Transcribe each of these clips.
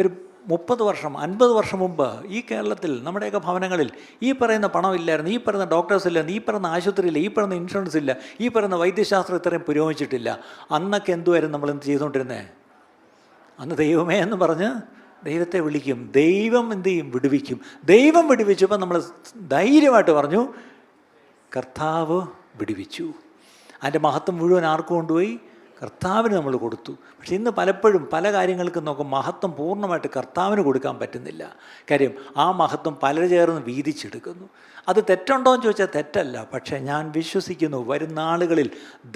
ഒരു 30 വർഷം 50 വർഷം മുമ്പ് ഈ കേരളത്തിൽ നമ്മുടെയൊക്കെ ഭവനങ്ങളിൽ ഈ പറയുന്ന പണമില്ലായിരുന്നു, ഈ പറയുന്ന ഡോക്ടേഴ്സ് ഇല്ലായിരുന്നു, ഈ പറയുന്ന ആശുപത്രി ഇല്ല, ഈ പറയുന്ന ഇൻഷുറൻസ് ഇല്ല, ഈ പറയുന്ന വൈദ്യശാസ്ത്രം ഇത്രയും പുരോഗമിച്ചിട്ടില്ല. അന്നൊക്കെ എന്തുമായിരുന്നു നമ്മൾ എന്ത് ചെയ്തുകൊണ്ടിരുന്നത്? അന്ന് ദൈവമേ എന്ന് പറഞ്ഞ് ദൈവത്തെ വിളിക്കും, ദൈവം എന്ത് ചെയ്യും? വിടുവിക്കും. ദൈവം വിടുവിച്ചപ്പോൾ നമ്മൾ ധൈര്യമായിട്ട് പറഞ്ഞു കർത്താവ് വിടുവിച്ചു. അതിൻ്റെ മഹത്വം മുഴുവൻ ആർക്ക് കൊണ്ടുപോയി? കർത്താവിന് നമ്മൾ കൊടുത്തു. പക്ഷേ ഇന്ന് പലപ്പോഴും പല കാര്യങ്ങൾക്കും നോക്കും മഹത്വം പൂർണ്ണമായിട്ട് കർത്താവിന് കൊടുക്കാൻ പറ്റുന്നില്ല. കാര്യം ആ മഹത്വം പലര് ചേർന്ന് വീതിച്ചെടുക്കുന്നു. അത് തെറ്റുണ്ടോ എന്ന് ചോദിച്ചാൽ തെറ്റല്ല. പക്ഷേ ഞാൻ വിശ്വസിക്കുന്നു വരുന്ന ആളുകളിൽ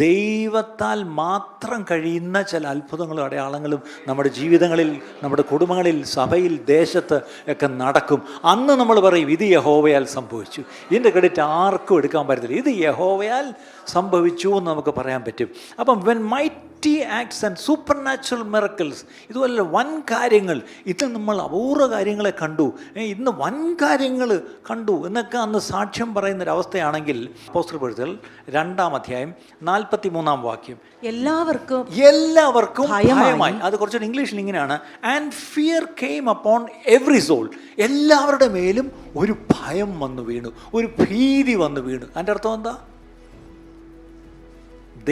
ദൈവത്താൽ മാത്രം കഴിയുന്ന ചില അത്ഭുതങ്ങളും അടയാളങ്ങളും നമ്മുടെ ജീവിതങ്ങളിൽ, നമ്മുടെ കുടുംബങ്ങളിൽ, സഭയിൽ, ദേശത്ത് ഒക്കെ നടക്കും. അന്ന് നമ്മൾ പറയും ഇത് യഹോവയാൽ സംഭവിച്ചു. ഇതിൻ്റെ ക്രെഡിറ്റ് ആർക്കും എടുക്കാൻ പറ്റത്തില്ല. ഇത് യഹോവയാൽ സംഭവിച്ചു എന്ന് നമുക്ക് പറയാൻ പറ്റും. അപ്പം when mighty acts and super natural miracles, ഇതുപോലെ വൻ കാര്യങ്ങൾ, ഇത് നമ്മൾ അപൂർവ കാര്യങ്ങളെ കണ്ടു, ഇന്ന് വൻ കാര്യങ്ങൾ കണ്ടു എന്നൊക്കെ അന്ന് സാക്ഷ്യം പറയുന്നൊരവസ്ഥയാണെങ്കിൽ അപ്പോസ്തല പ്രവൃത്തികൾ 2-ാം അധ്യായം 43-ാം വാക്യം, എല്ലാവർക്കും ഭയമായി. അത് കുറച്ചുകൂടി ഇംഗ്ലീഷിൽ ഇങ്ങനെയാണ്, and fear came upon every soul. എല്ലാവരുടെ മേലും ഒരു ഭയം വന്നു വീണു, ഒരു ഭീതി വന്നു വീണു. അതിൻ്റെ അർത്ഥം എന്താ?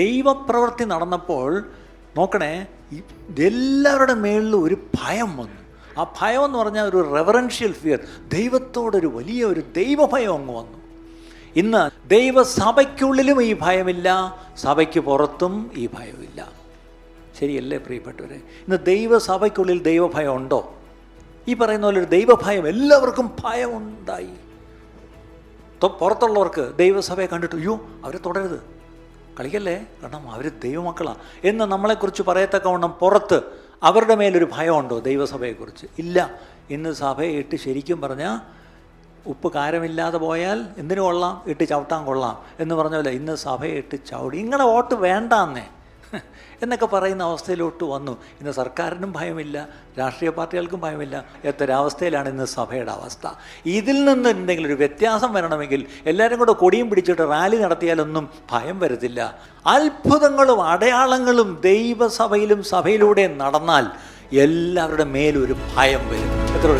ദൈവപ്രവൃത്തി നടന്നപ്പോൾ നോക്കണേ, എല്ലാവരുടെ മേളിലും ഒരു ഭയം വന്നു. ആ ഭയം എന്ന് പറഞ്ഞാൽ ഒരു റെവറൻഷ്യൽ ഫിയർ, ദൈവത്തോടൊരു വലിയ ഒരു ദൈവഭയം അങ്ങ് വന്നു. ഇന്ന് ദൈവസഭയ്ക്കുള്ളിലും ഈ ഭയമില്ല, സഭയ്ക്ക് പുറത്തും ഈ ഭയമില്ല. ശരിയല്ലേ പ്രിയപ്പെട്ടവരെ? ഇന്ന് ദൈവസഭയ്ക്കുള്ളിൽ ദൈവഭയം ഉണ്ടോ? ഈ പറയുന്ന പോലെ ഒരു ദൈവഭയം, എല്ലാവർക്കും ഭയം ഉണ്ടായി. പുറത്തുള്ളവർക്ക് ദൈവസഭയെ കണ്ടിട്ട് അയ്യോ അവരെ തുടരുത്, കളിക്കല്ലേ, കാരണം അവർ ദൈവമക്കളാണ് എന്ന് നമ്മളെക്കുറിച്ച് പറയത്തക്കവണ്ണം പുറത്ത് അവരുടെ മേലൊരു ഭയമുണ്ടോ ദൈവസഭയെക്കുറിച്ച്? ഇല്ല. ഇന്ന് സഭയെ ഇട്ട് ശരിക്കും പറഞ്ഞാൽ ഉപ്പ് കാരമില്ലാതെ പോയാൽ എന്തിനു കൊള്ളാം, ഇട്ട് ചവിട്ടാൻ കൊള്ളാം എന്ന് പറഞ്ഞ ഇന്ന് സഭയെ ഇട്ട് ചവിടി, ഇങ്ങനെ വോട്ട് വേണ്ടാന്നേ എന്നൊക്കെ പറയുന്ന അവസ്ഥയിലോട്ട് വന്നു. ഇന്ന് സർക്കാരിനും ഭയമില്ല, രാഷ്ട്രീയ പാർട്ടികൾക്കും ഭയമില്ല. എത്തൊരവസ്ഥയിലാണ് ഇന്ന് സഭയുടെ അവസ്ഥ. ഇതിൽ നിന്ന് എന്തെങ്കിലും ഒരു വ്യത്യാസം വരണമെങ്കിൽ എല്ലാവരും കൂടെ കൊടിയും പിടിച്ചിട്ട് റാലി നടത്തിയാലൊന്നും ഭയം വരത്തില്ല. അത്ഭുതങ്ങളും അടയാളങ്ങളും ദൈവസഭയിലും സഭയിലൂടെ നടന്നാൽ എല്ലാവരുടെ മേലും ഒരു ഭയം വരും. എത്ര